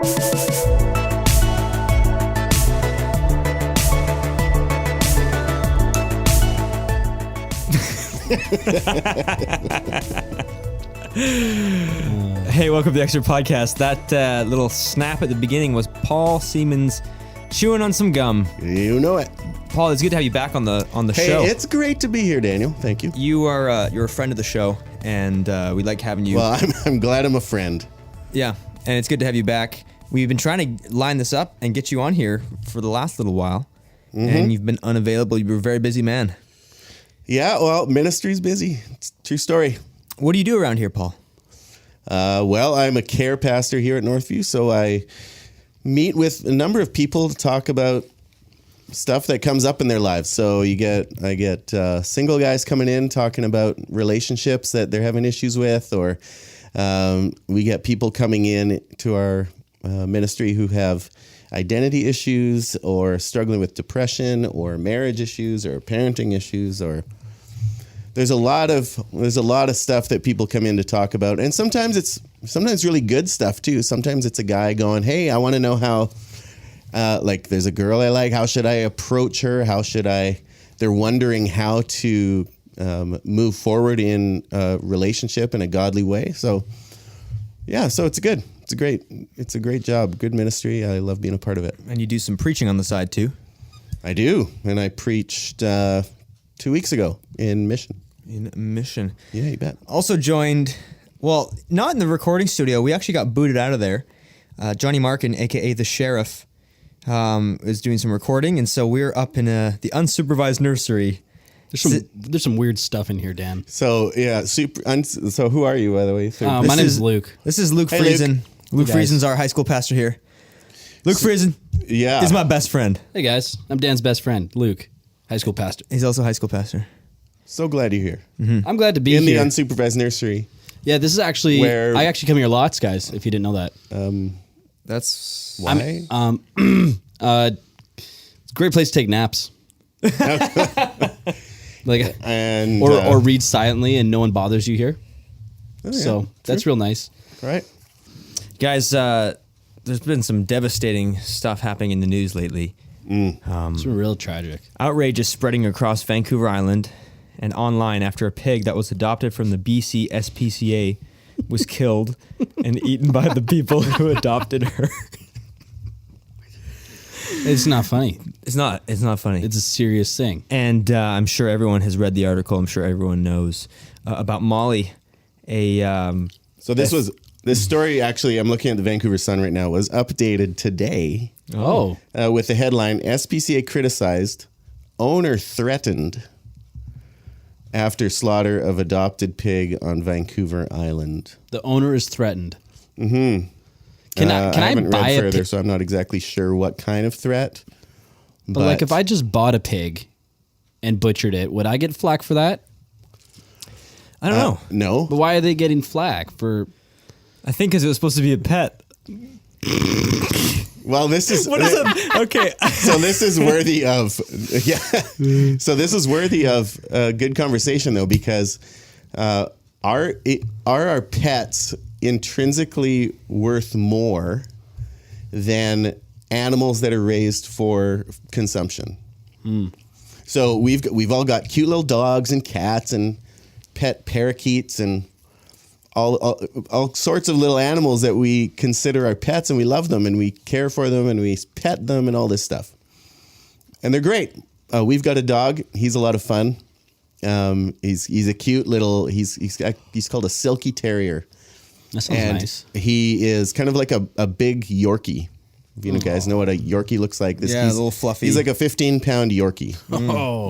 Hey, welcome to the Extra Podcast. That little snap at the beginning was Paul Siemens chewing on some gum. You know it. Paul, it's good to have you back on the show. Hey, it's great to be here, Daniel. Thank you. You're a friend of the show, and we like having you. Well, I'm glad I'm a friend. Yeah, and it's good to have you back. We've been trying to line this up and get you on here for the last little while, and you've been unavailable. You're a very busy man. Yeah, well, ministry's busy. It's a true story. What do you do around here, Paul? Well, I'm a care pastor here at Northview, so I meet with a number of people to talk about stuff that comes up in their lives. So I get single guys coming in talking about relationships that they're having issues with, or we get people coming in to our ministry who have identity issues or struggling with depression or marriage issues or parenting issues, or there's a lot of stuff that people come in to talk about. And sometimes really good stuff too. Sometimes it's a guy going, "Hey, I want to know how like there's a girl I like, how should I approach her? They're wondering how to move forward in a relationship in a godly way." So yeah, so it's good. It's a great job. Good ministry. I love being a part of it. And you do some preaching on the side too. I do. And I preached 2 weeks ago in Mission. Yeah, you bet. Also joined, well, not in the recording studio. We actually got booted out of there. Johnny Markin, a.k.a. the Sheriff, is doing some recording. And so we're up in the unsupervised nursery. There's some weird stuff in here, Dan. So, yeah. So who are you, by the way? My name is Luke. This is Luke Hey, Friesen. Luke Friesen's our high school pastor here. Luke Friesen is my best friend. Hey, guys. I'm Dan's best friend, Luke, high school pastor. He's also a high school pastor. So glad you're here. Mm-hmm. I'm glad to be in here. In the unsupervised nursery. Yeah, this is actually where I actually come here lots, guys, if you didn't know that. That's why? It's a great place to take naps. Or read silently and no one bothers you here. Oh, yeah, so that's real nice. Right. Guys, there's been some devastating stuff happening in the news lately. It's real tragic. Outrage is spreading across Vancouver Island and online after a pig that was adopted from the BC SPCA was killed and eaten by the people who adopted her. It's not funny. It's not funny. It's a serious thing. And I'm sure everyone has read the article. I'm sure everyone knows about Molly. So this story, actually, I'm looking at the Vancouver Sun right now, was updated today. Oh. With the headline, SPCA criticized, owner threatened after slaughter of adopted pig on Vancouver Island. The owner is threatened. Mm-hmm. Can I haven't buy read a further, pig? so I'm not exactly sure what kind of threat. But like, if I just bought a pig and butchered it, would I get flack for that? I don't know. No. But why are they getting flack for? I think because it was supposed to be a pet. Well, this is what is it? Okay. So this is worthy of So this is worthy of good conversation, though, because are our pets intrinsically worth more than animals that are raised for consumption? So we've all got cute little dogs and cats and pet parakeets and all sorts of little animals that we consider our pets, and we love them and we care for them and we pet them and all this stuff. And they're great. We've got a dog. He's a lot of fun. He's a cute little, he's called a Silky Terrier. That sounds nice. He is kind of like a big Yorkie. If you guys know what a Yorkie looks like. He's a little fluffy. He's like a 15-pound Yorkie,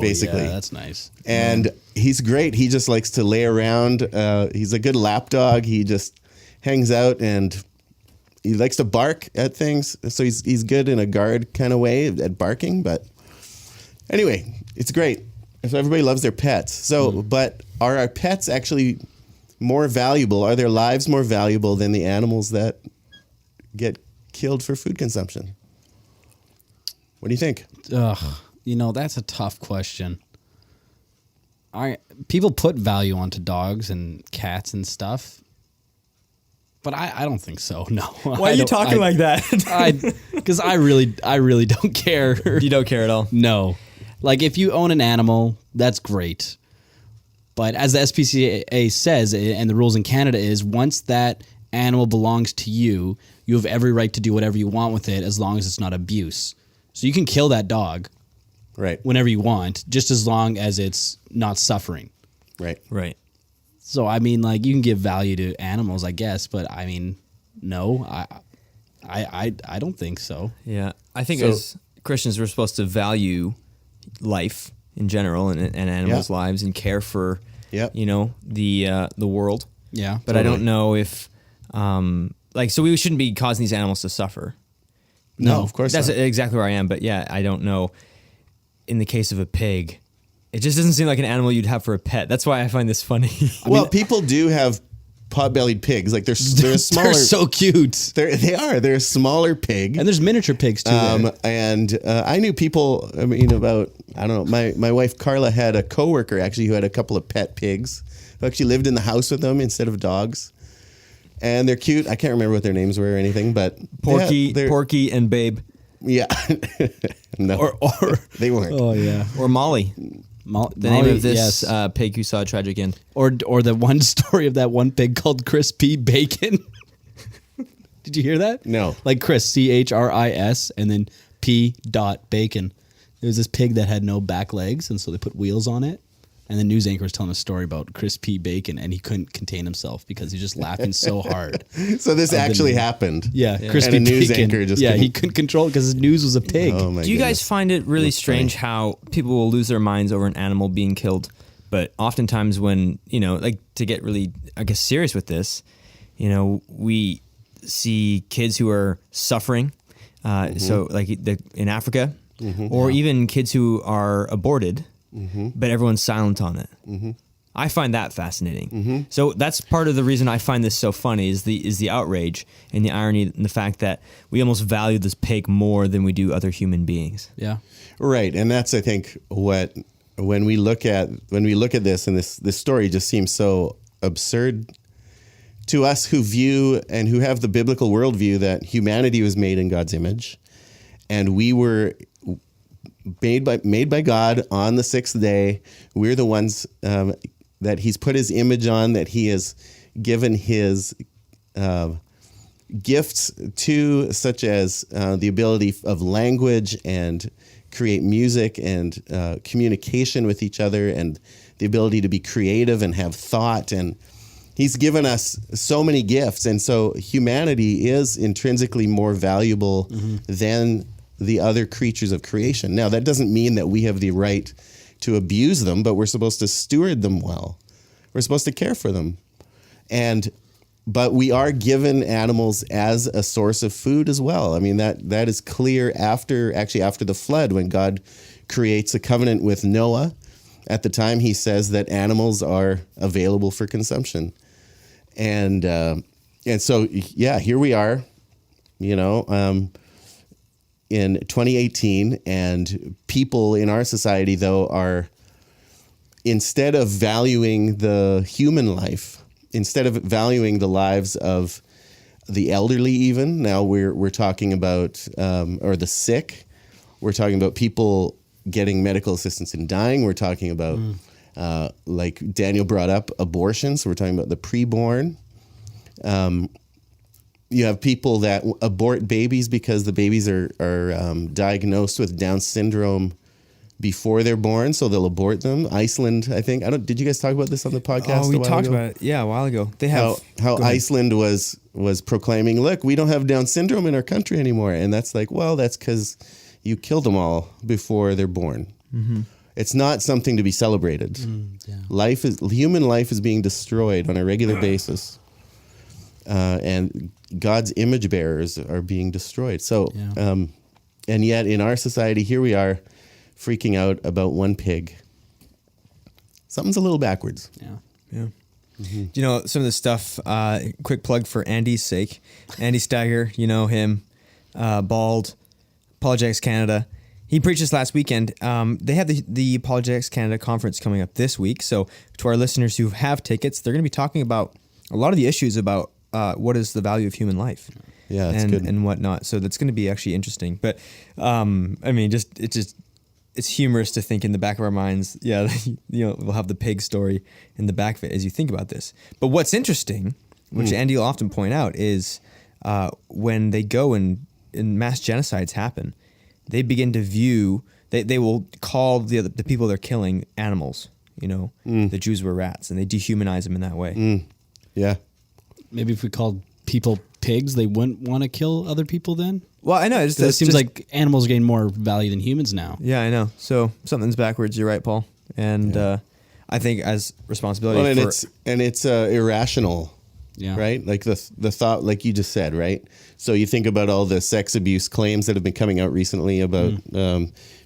basically. Yeah, that's nice. And he's great. He just likes to lay around. He's a good lap dog. He just hangs out and he likes to bark at things. So he's good in a guard kind of way at barking. But anyway, it's great. So everybody loves their pets. So, but are our pets actually more valuable? Are their lives more valuable than the animals that get killed for food consumption? What do you think? That's a tough question. People put value onto dogs and cats and stuff. But I don't think so. No. Why are you talking like that? Because I really don't care. You don't care at all? No. Like, if you own an animal, that's great. But as the SPCA says, and the rules in Canada is, once that animal belongs to you, you have every right to do whatever you want with it as long as it's not abuse. So you can kill that dog whenever you want, just as long as it's not suffering. Right. So, I mean, like, you can give value to animals, I guess, but I mean, no, I don't think so. Yeah. I think as Christians, we're supposed to value life in general and animals' lives and care for, the world. Yeah. But I don't know if, so we shouldn't be causing these animals to suffer. No, of course That's not. exactly where I am. But yeah, I don't know. In the case of a pig, it just doesn't seem like an animal you'd have for a pet. That's why I find this funny. People do have pot-bellied pigs. Like they're smaller. They're so cute. They're a smaller pig. And there's miniature pigs too. And I knew people. I don't know. My wife Carla had a coworker actually who had a couple of pet pigs who actually lived in the house with them instead of dogs. And they're cute. I can't remember what their names were or anything, but Porky and Babe. Yeah. No. Or they weren't. Oh yeah. Or Molly. The name of this pig who saw a tragic end. Or the one story of that one pig called Chris P. Bacon. Did you hear that? No. Like Chris, CHRIS, and then P. Bacon. There was this pig that had no back legs, and so they put wheels on it. And the news anchor was telling a story about Chris P. Bacon, and he couldn't contain himself because he was just laughing so hard. So this actually happened. Yeah. Chris P. And a news Bacon. anchor just he couldn't control it because his news was a pig. Oh my Do you guys goodness. find it really That's strange funny. how people will lose their minds over an animal being killed? But oftentimes when, to get really, I guess, serious with this, we see kids who are suffering. So like in Africa, or even kids who are aborted, but everyone's silent on it. I find that fascinating. So that's part of the reason I find this so funny is the outrage and the irony and the fact that we almost value this pig more than we do other human beings. Yeah. Right, and that's I think what when we look at this, and this story just seems so absurd to us who view and who have the biblical worldview that humanity was made in God's image, and we were made by God on the sixth day. We're the ones that He's put His image on, that He has given His gifts to, such as the ability of language and create music and communication with each other, and the ability to be creative and have thought. And He's given us so many gifts, and so humanity is intrinsically more valuable than the other creatures of creation. Now, that doesn't mean that we have the right to abuse them, but we're supposed to steward them well. We're supposed to care for them. But we are given animals as a source of food as well. I mean, that is clear after the flood, when God creates a covenant with Noah. At the time, He says that animals are available for consumption. And so, here we are, in 2018, and people in our society, though, are, instead of valuing the human life, instead of valuing the lives of the elderly, even now we're talking about or the sick, we're talking about people getting medical assistance and dying. We're talking about like Daniel brought up, abortion. So we're talking about the preborn. You have people that abort babies because the babies are diagnosed with Down syndrome before they're born, so they'll abort them. Iceland, I think. Did you guys talk about this on the podcast? Oh, we talked about it. Yeah, a while ago. They have how Iceland was proclaiming, look, we don't have Down syndrome in our country anymore, and that's like, well, that's because you kill them all before they're born. It's not something to be celebrated. Human life is being destroyed on a regular basis. And God's image bearers are being destroyed. So, and yet in our society, here we are freaking out about one pig. Something's a little backwards. Yeah. Do some of the stuff, quick plug for Andy's sake. Andy Steiger, him, bald, Apologetics Canada. He preached this last weekend. They have the Apologetics Canada conference coming up this week. So to our listeners who have tickets, they're going to be talking about a lot of the issues about what is the value of human life. Yeah, that's and, good. and whatnot. So that's going to be actually interesting. But I mean, it's humorous to think in the back of our minds. Yeah, we'll have the pig story in the back of it as you think about this. But what's interesting, which Andy will often point out, is when they go and mass genocides happen, they begin to view. They will call the people they're killing animals. The Jews were rats, and they dehumanize them in that way. Yeah. Maybe if we called people pigs, they wouldn't want to kill other people then? Well, I know. It seems like animals gain more value than humans now. Yeah, I know. So something's backwards. You're right, Paul. And I think as responsibility it's irrational. Yeah. Right? Like the thought, like you just said, right? So you think about all the sex abuse claims that have been coming out recently about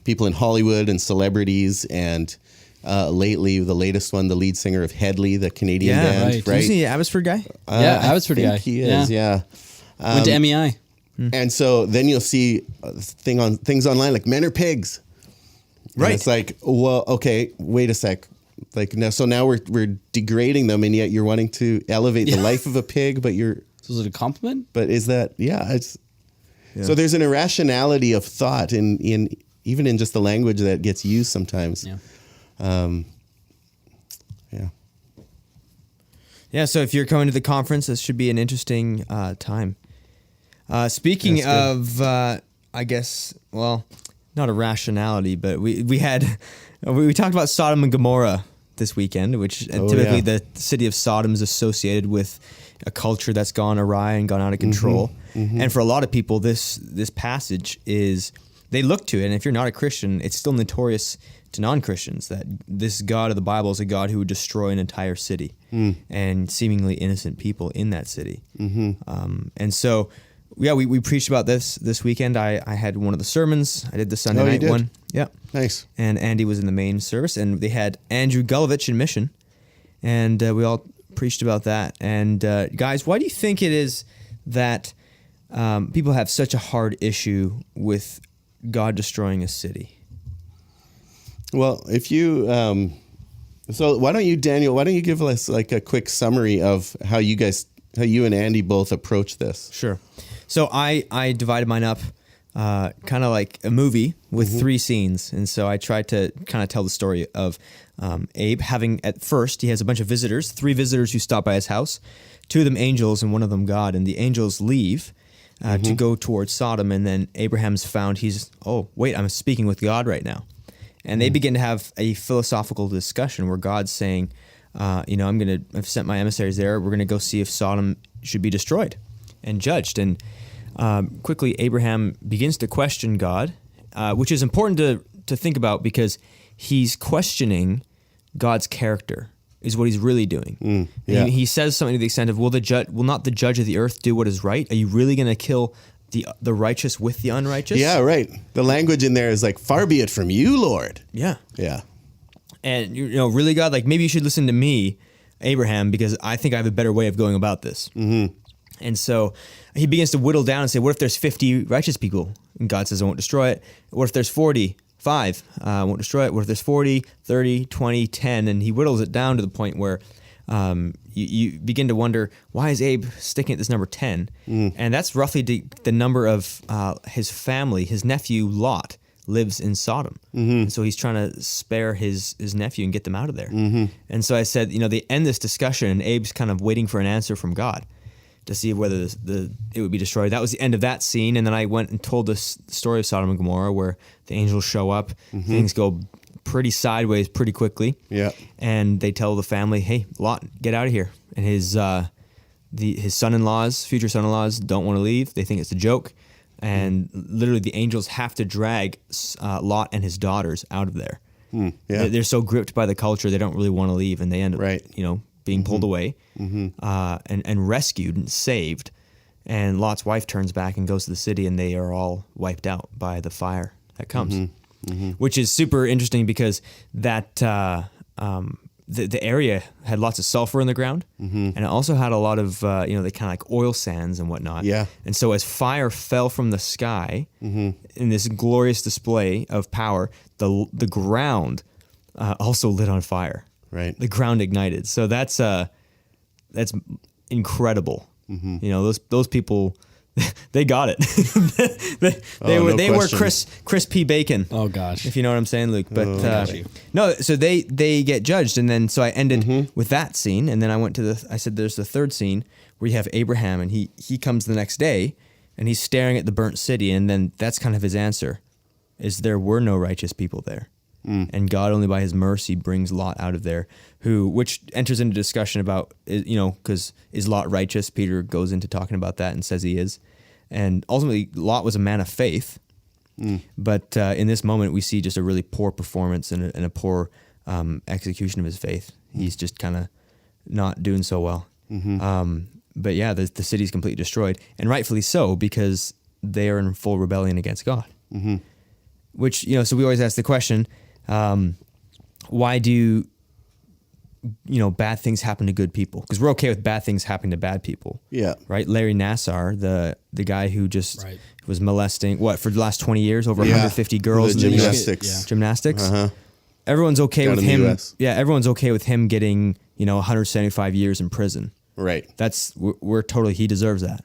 people in Hollywood and celebrities, and lately the latest one, the lead singer of Headley, the Canadian band, right? Isn't he an Abbotsford guy? Abbotsford guy. He is, yeah. Went to MEI. And so then you'll see things online like men are pigs. Right. And it's like, well, okay, wait a sec. Like now we're degrading them, and yet you're wanting to elevate the life of a pig, but you're. So is it a compliment? But is that so there's an irrationality of thought in even in just the language that gets used sometimes. Yeah. Yeah. So if you're coming to the conference, this should be an interesting time. Speaking of, I guess, well, not irrationality, but we talked about Sodom and Gomorrah this weekend, which typically the city of Sodom is associated with a culture that's gone awry and gone out of control. And for a lot of people, this passage they look to it, and if you're not a Christian, it's still notorious to non-Christians that this God of the Bible is a God who would destroy an entire city and seemingly innocent people in that city. And so, we preached about this weekend. I had one of the sermons. I did the Sunday night one. Yeah. Nice. And Andy was in the main service, and they had Andrew Gulovich in mission, and we all preached about that. And guys, why do you think it is that people have such a hard issue with God destroying a city? Well, if you, so why don't you, Daniel, give us like a quick summary of how you and Andy both approach this? Sure. So I divided mine up kind of like a movie with 3 scenes. And so I tried to kind of tell the story of Abe having, at first, he has a bunch of visitors, 3 visitors who stop by his house, 2 of them angels and 1 of them God. And the angels leave to go towards Sodom. And then Abraham's found I'm speaking with God right now. And they begin to have a philosophical discussion where God's saying, I've sent my emissaries there. We're going to go see if Sodom should be destroyed and judged. And quickly, Abraham begins to question God, which is important to think about because he's questioning God's character is what he's really doing. He says something to the extent of, will not the judge of the earth do what is right? Are you really going to kill the righteous with the unrighteous? Yeah, right. The language in there is like, far be it from you, Lord. Yeah. Yeah. And, really, God, like maybe you should listen to me, Abraham, because I think I have a better way of going about this. And so he begins to whittle down and say, what if there's 50 righteous people? And God says, I won't destroy it. What if there's 45? I won't destroy it. What if there's 40, 30, 20, 10? And he whittles it down to the point where you begin to wonder, why is Abe sticking at this number 10? And that's roughly the number of his family. His nephew Lot lives in Sodom. And so he's trying to spare his nephew and get them out of there. And so I said, they end this discussion and Abe's kind of waiting for an answer from God to see whether it would be destroyed. That was the end of that scene. And then I went and told the story of Sodom and Gomorrah where the angels show up, things go pretty sideways pretty quickly. Yeah. And they tell the family, hey, Lot, get out of here. And his son-in-laws, future son-in-laws, don't want to leave. They think it's a joke. And literally the angels have to drag Lot and his daughters out of there. They're so gripped by the culture, they don't really want to leave. And they end up, being pulled away and rescued and saved. And Lot's wife turns back and goes to the city, and they are all wiped out by the fire that comes. Which is super interesting because that the area had lots of sulfur in the ground, and it also had a lot of they kind of like oil sands and whatnot. Yeah. And so as fire fell from the sky in this glorious display of power, the ground also lit on fire. Right. The ground ignited. So that's incredible You know, those people, they got it. they were Chris P. Bacon. Oh gosh, if you know what I'm saying, Luke. But gotcha. no, so they get judged, and then so I ended with that scene, and then I went to I said there's the third scene where you have Abraham, and he comes the next day, and he's staring at the burnt city, and then that's kind of his answer, is there were no righteous people there. And God only by his mercy brings Lot out of there, which enters into discussion about, you know, because is Lot righteous? Peter goes into talking about that and says he is. And ultimately, Lot was a man of faith. But in this moment, we see just a really poor performance and a poor execution of his faith. He's just kind of not doing so well. But yeah, the city's completely destroyed. And rightfully so, because they are in full rebellion against God. Which, you know, so we always ask the question, why do, you know, bad things happen to good people? Because we're okay with bad things happening to bad people. Yeah. Right? Larry Nassar, the guy who just was molesting, for the last 20 years, over 150 girls the in gymnastics. Gymnastics. Everyone's okay with him. Yeah, everyone's okay with him getting, you know, 175 years in prison. Right. We're totally, he deserves that.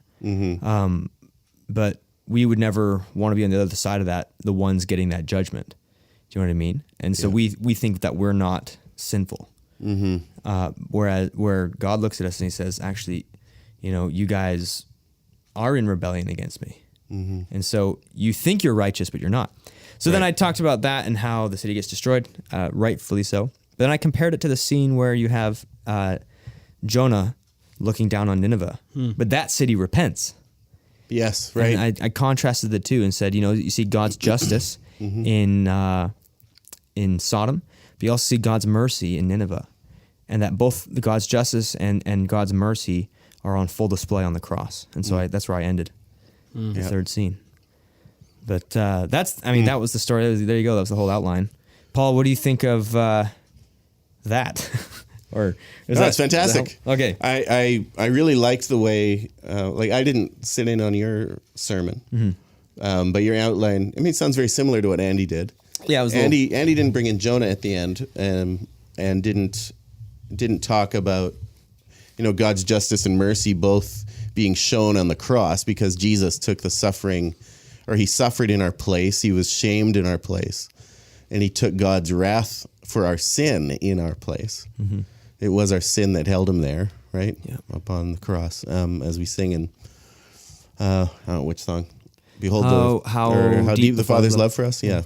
But we would never want to be on the other side of that, the ones getting that judgment. Do you know what I mean? And so we think that we're not sinful. Where God looks at us and he says, actually, you know, you guys are in rebellion against me. And so you think you're righteous, but you're not. So then I talked about that and how the city gets destroyed, rightfully so. But then I compared it to the scene where you have Jonah looking down on Nineveh. But that city repents. Yes, right. And I contrasted the two and said, you know, you see God's justice in Sodom, but you also see God's mercy in Nineveh. And that both God's justice and God's mercy are on full display on the cross. And so that's where I ended the third scene. But that was the story. There you go. That was the whole outline. Paul, what do you think of that? That's fantastic. Okay. I really liked the way, I didn't sit in on your sermon, but your outline, it sounds very similar to what Andy did. Yeah, it was Andy didn't bring in Jonah at the end, and didn't talk about, you know, God's justice and mercy both being shown on the cross, because Jesus took the suffering, or he suffered in our place. He was shamed in our place, and he took God's wrath for our sin in our place. It was our sin that held him there, right? Yeah. Up on the cross, as we sing in, I don't know which song. Behold, how deep the Father's love for us. Yeah.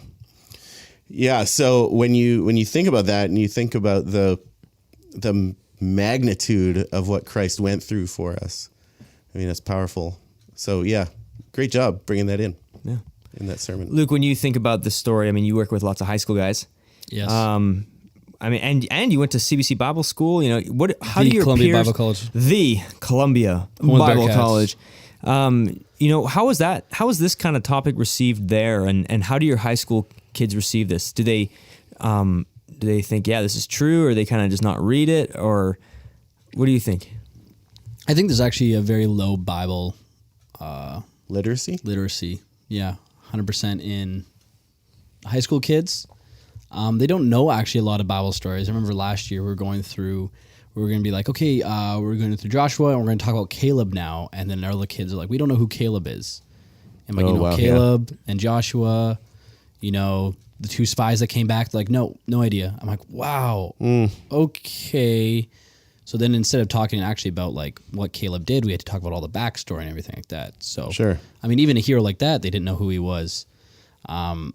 Yeah. So when you think about that, and you think about the magnitude of what Christ went through for us, that's powerful. So yeah, great job bringing that in. Yeah. In that sermon. Luke, when you think about this story, you work with lots of high school guys. Yes. And you went to CBC Bible School. You know, how do your Columbia peers, Bible College. The Columbia Home of the Bible Bearcats. College. You know, how was that? How was this kind of topic received there? And how do your high school kids receive this? Do they think, yeah, this is true, or they kind of just not read it, or what do you think? I think there's actually a very low Bible Literacy. Yeah, 100% in high school kids. They don't know actually a lot of Bible stories. I remember last year we were going to be like, okay, we're going through Joshua and we're going to talk about Caleb now. And then our other kids are like, we don't know who Caleb is. And like, Caleb and Joshua, the two spies that came back, they're like, no idea. I'm like, wow, okay. So then instead of talking actually about like what Caleb did, we had to talk about all the backstory and everything like that. So, sure. Even a hero like that, they didn't know who he was. And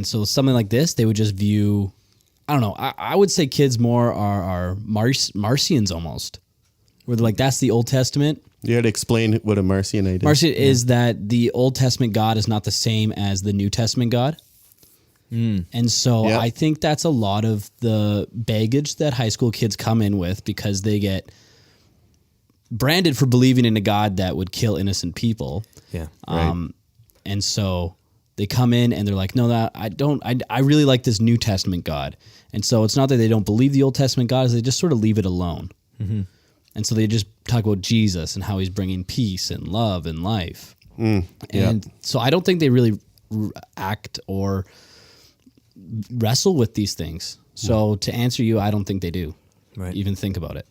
so something like this, they would just view, I don't know, I would say kids more are Marcians almost, where they're like, that's the Old Testament. You had to explain what a Marcionite is. Marcion is that the Old Testament God is not the same as the New Testament God. And so I think that's a lot of the baggage that high school kids come in with, because they get branded for believing in a God that would kill innocent people. Yeah. Right. And so they come in and they're like, no, I really like this New Testament God. And so it's not that they don't believe the Old Testament God, is they just sort of leave it alone. Mm-hmm. And so they just talk about Jesus and how he's bringing peace and love and life. And so I don't think they really act or wrestle with these things. So to answer you, I don't think they do even think about it.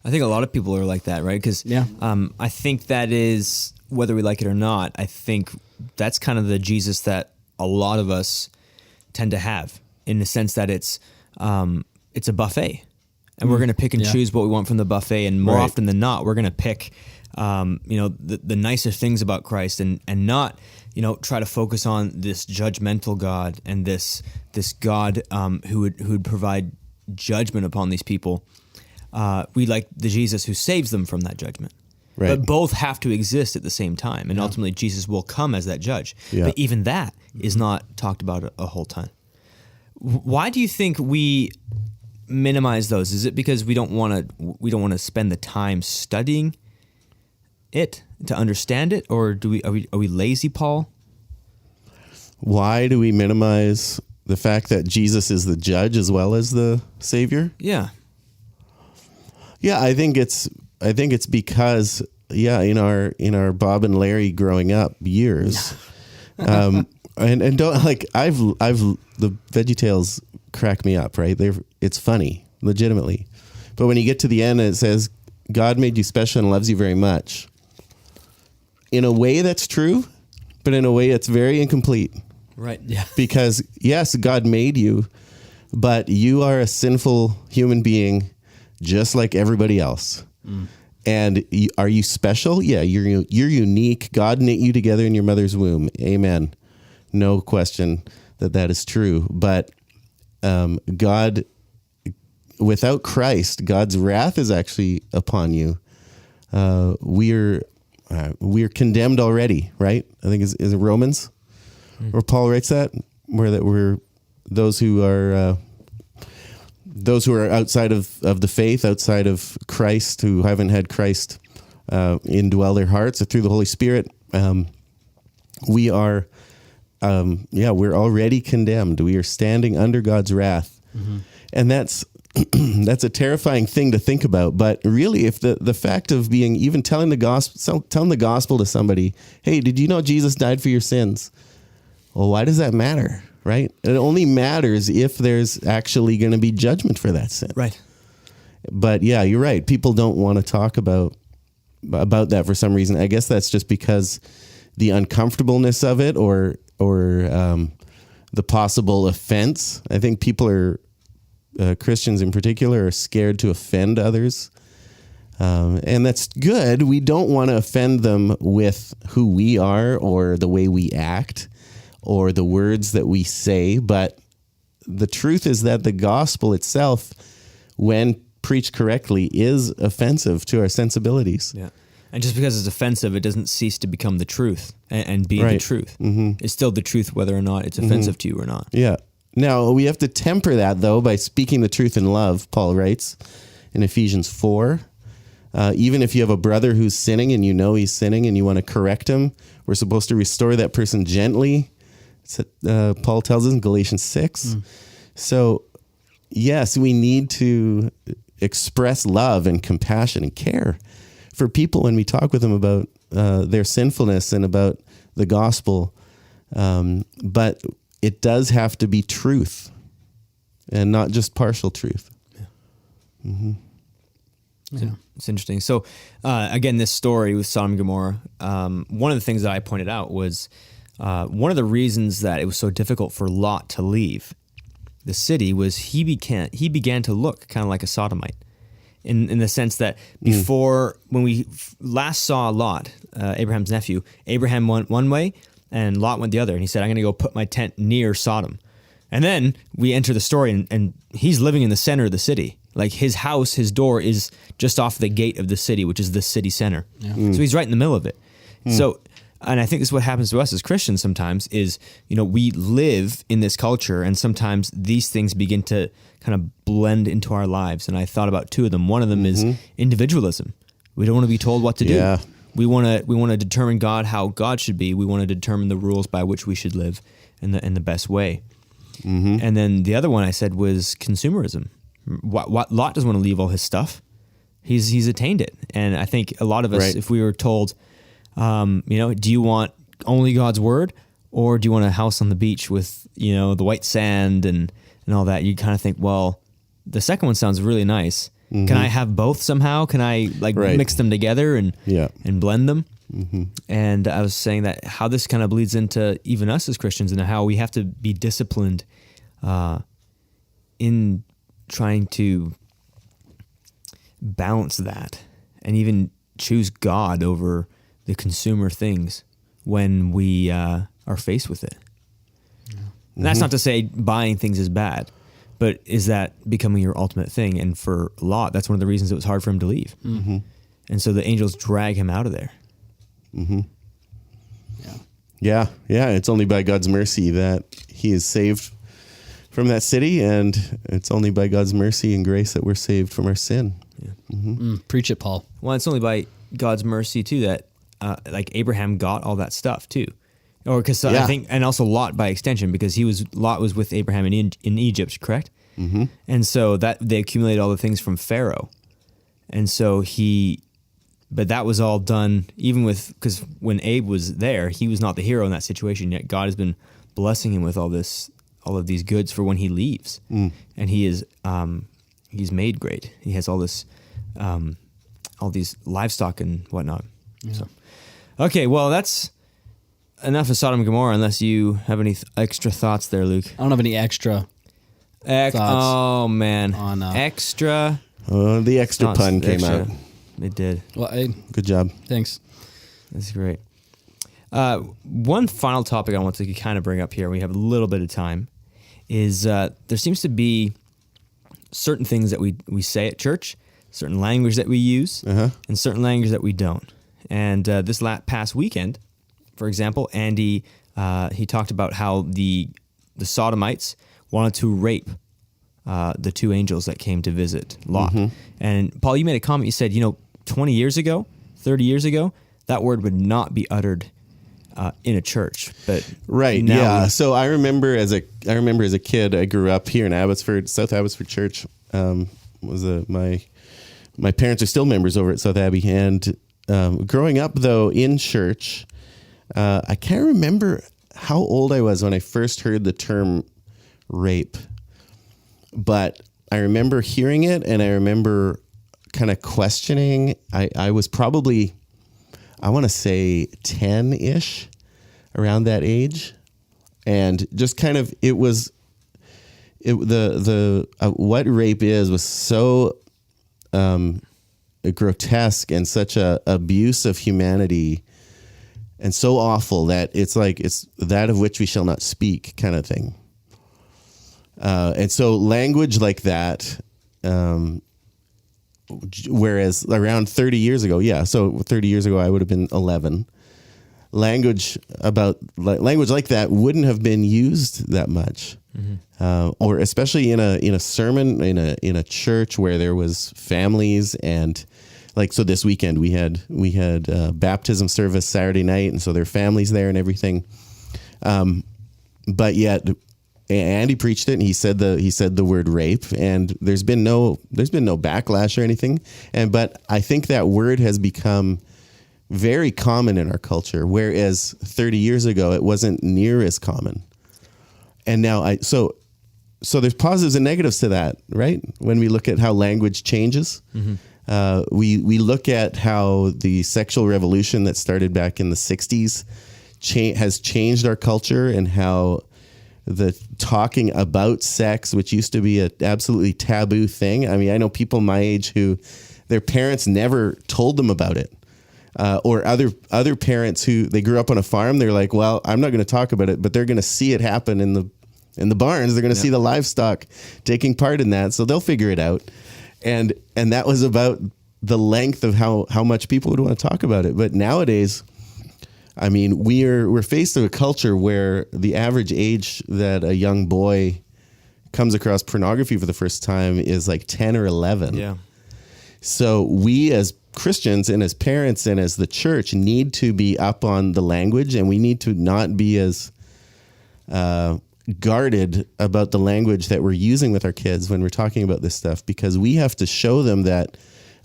I think a lot of people are like that, right? Because I think that is, whether we like it or not, I think that's kind of the Jesus that a lot of us tend to have, in the sense that it's a buffet, and we're going to pick and choose what we want from the buffet, and more often than not, we're going to pick the nicer things about Christ, and not try to focus on this judgmental God and this God who would provide judgment upon these people. We like the Jesus who saves them from that judgment. Right. But both have to exist at the same time, and ultimately Jesus will come as that judge. Yeah. But even that is not talked about a whole ton. Why do you think we minimize those? Is it because we don't want to spend the time studying it to understand it, or are we lazy, Paul? Why do we minimize the fact that Jesus is the judge as well as the Savior? Yeah. Yeah, I think it's because in our Bob and Larry growing up years, and don't I've the VeggieTales crack me up, right? It's funny, legitimately, but when you get to the end and it says God made you special and loves you very much, in a way that's true, but in a way it's very incomplete. Right. Yeah. Because yes, God made you, but you are a sinful human being, just like everybody else. And are you special? Yeah, you're unique. God knit you together in your mother's womb. Amen. No question that is true. But God, without Christ, God's wrath is actually upon you. We're condemned already, right? I think is it Romans, where Paul writes that, where we're those who are outside of the faith, outside of Christ, who haven't had Christ indwell their hearts through the Holy Spirit. We are, we're already condemned. We are standing under God's wrath, and that's a terrifying thing to think about. But really, if the fact of even telling the gospel to somebody, hey, did you know Jesus died for your sins? Well, why does that matter? Right? It only matters if there's actually going to be judgment for that sin. Right. But yeah, you're right. People don't want to talk about that for some reason. I guess that's just because the uncomfortableness of it, or the possible offense. I think people are, Christians in particular, are scared to offend others. And that's good. We don't want to offend them with who we are or the way we act or the words that we say. But the truth is that the gospel itself, when preached correctly, is offensive to our sensibilities. Yeah. And just because it's offensive, it doesn't cease to become the truth and be the truth. Mm-hmm. It's still the truth whether or not it's offensive to you or not. Yeah. Now, we have to temper that, though, by speaking the truth in love, Paul writes in Ephesians 4. Even if you have a brother who's sinning and you know he's sinning and you want to correct him, we're supposed to restore that person gently. Paul tells us in Galatians 6. So, yes, we need to express love and compassion and care for people when we talk with them about their sinfulness and about the gospel. But it does have to be truth and not just partial truth. Yeah. Mm-hmm. Yeah. It's interesting. So, again, this story with Sodom and Gomorrah, one of the things that I pointed out was one of the reasons that it was so difficult for Lot to leave the city was he began to look kind of like a sodomite, in the sense that before, when we last saw Lot, Abraham's nephew, Abraham went one way and Lot went the other, and he said, "I'm going to go put my tent near Sodom." And then we enter the story, and he's living in the center of the city. Like his house, his door is just off the gate of the city, which is the city center. Yeah. So he's right in the middle of it. So, and I think this is what happens to us as Christians sometimes is, we live in this culture, and sometimes these things begin to kind of blend into our lives. And I thought about two of them. One of them is individualism. We don't want to be told what to do. Yeah. We want to determine God how God should be. We want to determine the rules by which we should live in the best way. Mm-hmm. And then the other one I said was consumerism. What Lot doesn't want to leave all his stuff. He's attained it, and I think a lot of us, if we were told, do you want only God's word, or do you want a house on the beach with the white sand and all that? You kind of think, well, the second one sounds really nice, Can I have both somehow? Can I Right. mix them together and Yeah. and blend them? And I was saying that how this kind of bleeds into even us as Christians and how we have to be disciplined in trying to balance that and even choose God over the consumer things when we are faced with it. And that's not to say buying things is bad, but is that becoming your ultimate thing? And for Lot, that's one of the reasons it was hard for him to leave. And so the angels drag him out of there. Yeah. It's only by God's mercy that he is saved from that city, and it's only by God's mercy and grace that we're saved from our sin. Preach it, Paul. Well, it's only by God's mercy too that like Abraham got all that stuff too. Or because I Yeah. think, and also Lot by extension, because Lot was with Abraham in Egypt, correct? And so that they accumulated all the things from Pharaoh, and so but that was all done even because when Abe was there, he was not the hero in that situation. Yet God has been blessing him with all of these goods for when he leaves, and he's made great. He has all this, all these livestock and whatnot. So, okay, well that's enough of Sodom and Gomorrah. Unless you have any extra thoughts there, Luke. I don't have any extra. Thoughts Oh man, on, extra. Oh, the extra thoughts, pun came extra. out. It did. Well, hey, Good job. thanks. That's great. One final topic I want to kind of bring up here, we have a little bit of time, is there seems to be certain things that we say at church, certain language that we use, and certain language that we don't. And this past weekend, for example, Andy, he talked about how the Sodomites wanted to rape the two angels that came to visit Lot. And Paul, you made a comment, you said, 20 years ago, 30 years ago, that word would not be uttered in a church, but Right. now Yeah. So I remember as a kid, I grew up here in Abbotsford, South Abbotsford Church. My parents are still members over at South Abbey, and growing up though in church, I can't remember how old I was when I first heard the term rape, but I remember hearing it, and I remember kind of questioning. I was probably, I want to say 10-ish, around that age. And just kind of, what rape was so grotesque and such a abuse of humanity and so awful that it's that of which we shall not speak kind of thing. And so language like that, whereas around 30 years ago, so 30 years ago, I would have been 11. Language like that wouldn't have been used that much, or especially in a sermon in a church where there was families and so this weekend we had baptism service Saturday night, and so there are families there and everything, but yet Andy preached it, and he said the word rape, and there's been no backlash or anything, but I think that word has become very common in our culture, whereas 30 years ago it wasn't near as common. And now so there's positives and negatives to that, right? When we look at how language changes, we look at how the sexual revolution that started back in the 60s has changed our culture, and how the talking about sex, which used to be an absolutely taboo thing. I mean, I know people my age who their parents never told them about it. Or other parents who they grew up on a farm, they're like, well, I'm not going to talk about it, but they're going to see it happen in the barns. They're going to see the livestock taking part in that, so they'll figure it out. And that was about the length of how much people would want to talk about it. But nowadays, I mean, we're faced with a culture where the average age that a young boy comes across pornography for the first time is like 10 or 11. Yeah. So we as Christians and as parents and as the church need to be up on the language, and we need to not be as guarded about the language that we're using with our kids when we're talking about this stuff, because we have to show them that,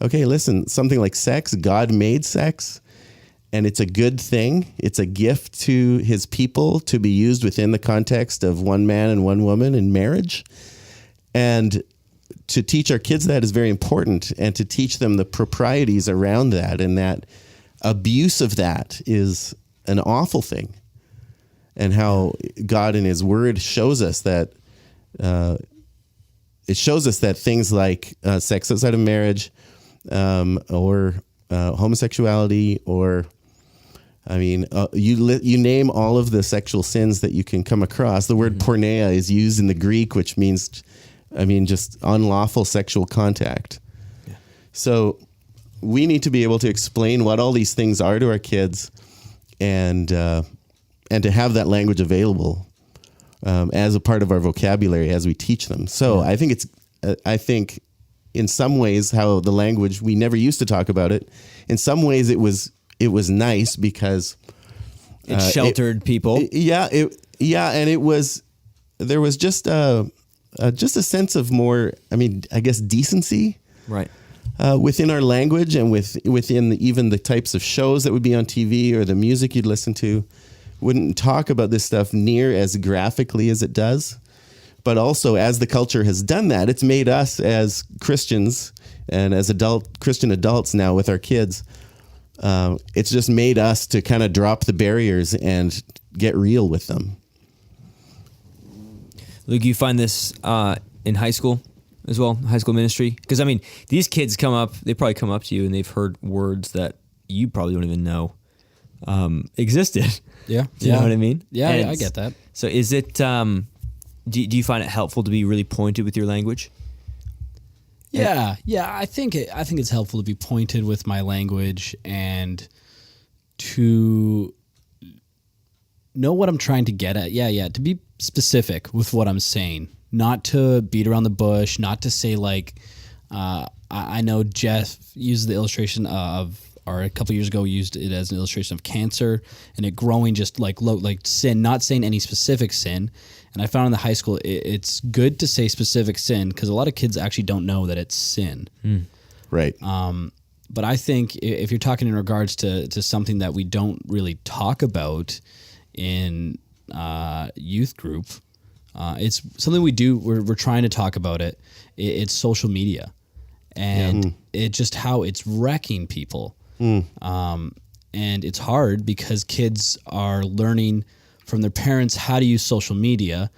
okay, listen, something like sex, God made sex, and it's a good thing. It's a gift to his people to be used within the context of one man and one woman in marriage. And to teach our kids that is very important, and to teach them the proprieties around that, and that abuse of that is an awful thing, and how God in His Word shows us that it shows us that things like sex outside of marriage, or homosexuality, or you name all of the sexual sins that you can come across. The word porneia is used in the Greek, which means, just unlawful sexual contact. Yeah. So we need to be able to explain what all these things are to our kids, and to have that language available as a part of our vocabulary as we teach them. So I think in some ways how the language, we never used to talk about it. In some ways it was nice because it sheltered people. And there was just a sense of more, I guess, decency, right, within our language, and within even the types of shows that would be on TV or the music you'd listen to. Wouldn't talk about this stuff near as graphically as it does. But also, as the culture has done that, it's made us as Christians and as Christian adults now with our kids, it's just made us to kind of drop the barriers and get real with them. Luke, you find this in high school as well, high school ministry? Because, these kids they probably come up to you and they've heard words that you probably don't even know existed. Yeah. Do you know what I mean? Yeah, I get that. So is it, do you find it helpful to be really pointed with your language? Yeah. I think it's helpful to be pointed with my language and to know what I'm trying to get at. Yeah. To be specific with what I'm saying, not to beat around the bush, not to say like, I know Jeff used the illustration or a couple years ago used it as an illustration of cancer and it growing just like sin, not saying any specific sin. And I found in the high school, it's good to say specific sin because a lot of kids actually don't know that it's sin. Right. But I think if you're talking in regards to something that we don't really talk about in youth group, it's something we do. We're trying to talk about it. It's social media and it just how it's wrecking people. And it's hard because kids are learning from their parents how to use social media,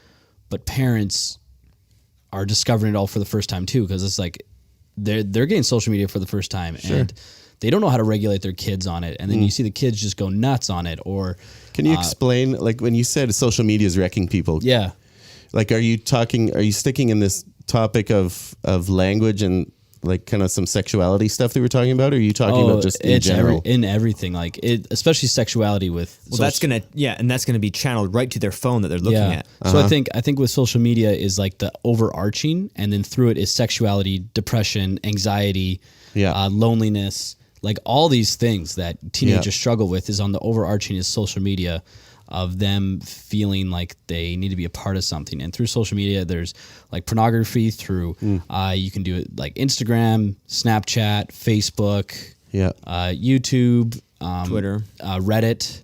but parents are discovering it all for the first time too, because it's like they're getting social media for the first time and they don't know how to regulate their kids on it. And then you see the kids just go nuts on it. Or can you explain, like when you said social media is wrecking people? Yeah. Like, are you sticking in this topic of language and like kind of some sexuality stuff that we're talking about? Or are you talking about just in general? In everything, like it, especially sexuality with. Well, that's gonna be channeled right to their phone that they're looking at. So I think with social media is like the overarching, and then through it is sexuality, depression, anxiety, loneliness, like all these things that teenagers struggle with is on the overarching is social media. Of them feeling like they need to be a part of something. And through social media, there's like pornography through, you can do it like Instagram, Snapchat, Facebook, YouTube, Twitter, Reddit,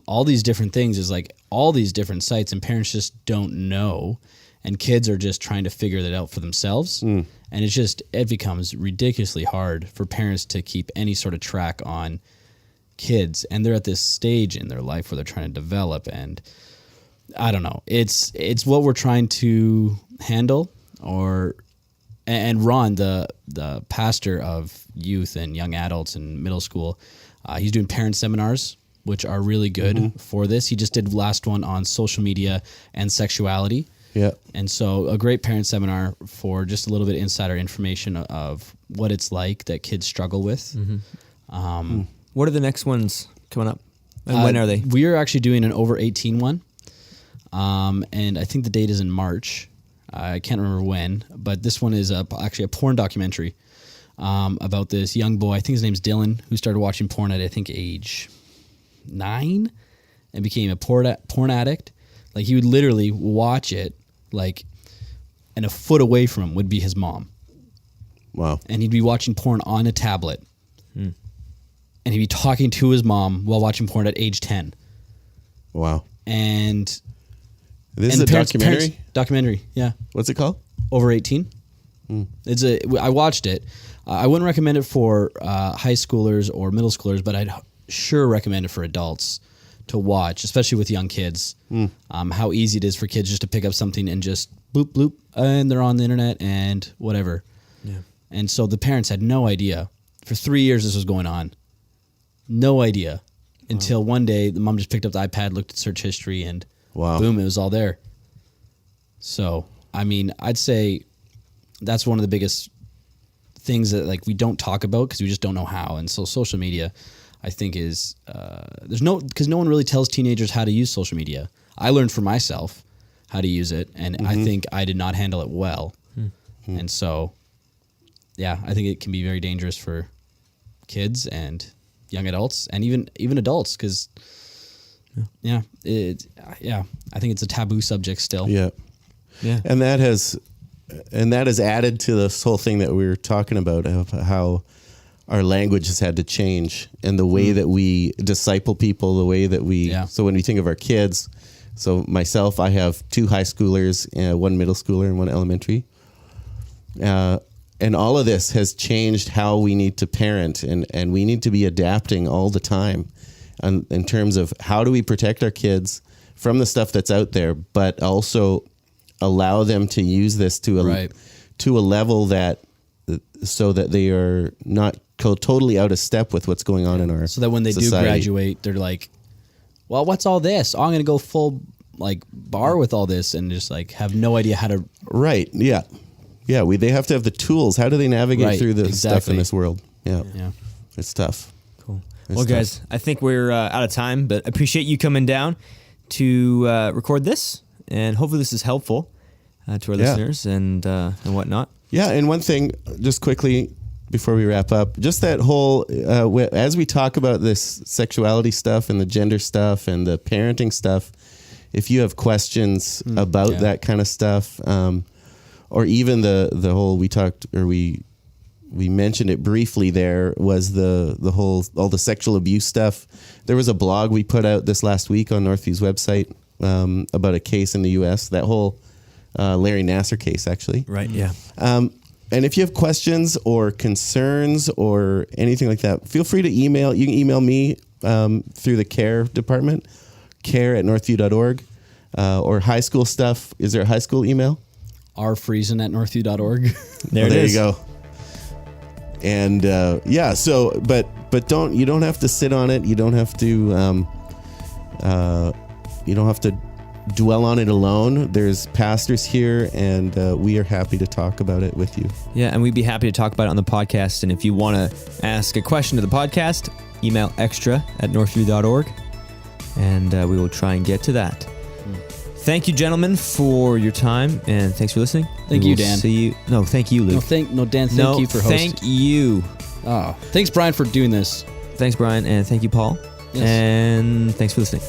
all these different things is like all these different sites, and parents just don't know. And kids are just trying to figure that out for themselves. And it becomes ridiculously hard for parents to keep any sort of track on kids, and they're at this stage in their life where they're trying to develop, and I don't know, it's what we're trying to handle. And Ron, the pastor of youth and young adults and middle school, he's doing parent seminars which are really good for this. He just did last one on social media and sexuality, and so a great parent seminar for just a little bit of insider information of what it's like that kids struggle with. What are the next ones coming up? And when are they? We are actually doing an over 18 one. And I think the date is in March. I can't remember when, but this one is actually a porn documentary about this young boy. I think his name's Dylan, who started watching porn at, I think, age 9 and became a porn addict. Like he would literally watch it and a foot away from him would be his mom. Wow. And he'd be watching porn on a tablet. And he'd be talking to his mom while watching porn at age 10. Wow. And this is a documentary? Documentary, yeah. What's it called? Over 18. I watched it. I wouldn't recommend it for high schoolers or middle schoolers, but I'd sure recommend it for adults to watch, especially with young kids. How easy it is for kids just to pick up something and just bloop, bloop, and they're on the internet and whatever. Yeah. And so the parents had no idea. For 3 years this was going on. No idea. Until one day the mom just picked up the iPad, looked at search history, and boom, it was all there. So, I mean, I'd say that's one of the biggest things that like we don't talk about because we just don't know how. And so social media, I think is because no one really tells teenagers how to use social media. I learned for myself how to use it, and I think I did not handle it well. And so, yeah, I think it can be very dangerous for kids and young adults and even adults because, I think it's a taboo subject still. Yeah. And that has added to this whole thing that we were talking about of how our language has had to change and the way that we disciple people, the way that so when we think of our kids, so myself, I have 2 high schoolers, one middle schooler and one elementary. And all of this has changed how we need to parent and we need to be adapting all the time in terms of how do we protect our kids from the stuff that's out there, but also allow them to use this to a level that so that they are not totally out of step with what's going on in our so that when they society. do graduate, they're like, well, what's all this? Oh, I'm going to go full like bar with all this and just like have no idea how to. Right. Yeah. Yeah. They have to have the tools. How do they navigate through the stuff in this world? Yeah. It's tough. Cool. Well, guys, I think we're out of time, but I appreciate you coming down to record this, and hopefully this is helpful to our listeners and whatnot. Yeah. And one thing, just quickly before we wrap up, just that whole, as we talk about this sexuality stuff and the gender stuff and the parenting stuff, if you have questions about that kind of stuff, or even the whole, we mentioned it briefly, there was the whole, all the sexual abuse stuff. There was a blog we put out this last week on Northview's website about a case in the U.S., that whole Larry Nassar case, actually. Right, yeah. And if you have questions or concerns or anything like that, feel free to email. You can email me through the care department, care@northview.org, or high school stuff. Is there a high school email? rfriesen@northview.org. There you go. And so but you don't have to sit on it. You don't have to dwell on it alone. There's pastors here, and we are happy to talk about it with you. Yeah, and we'd be happy to talk about it on the podcast. And if you want to ask a question to the podcast, email extra@northview.org, and we will try and get to that. Thank you, gentlemen, for your time, and thanks for listening. Thank you, Dan. See you. No, thank you, Luke. Dan. Thank you for hosting. Thank you. Oh, thanks, Brian, for doing this. Thanks, Brian, and thank you, Paul. Yes. And thanks for listening.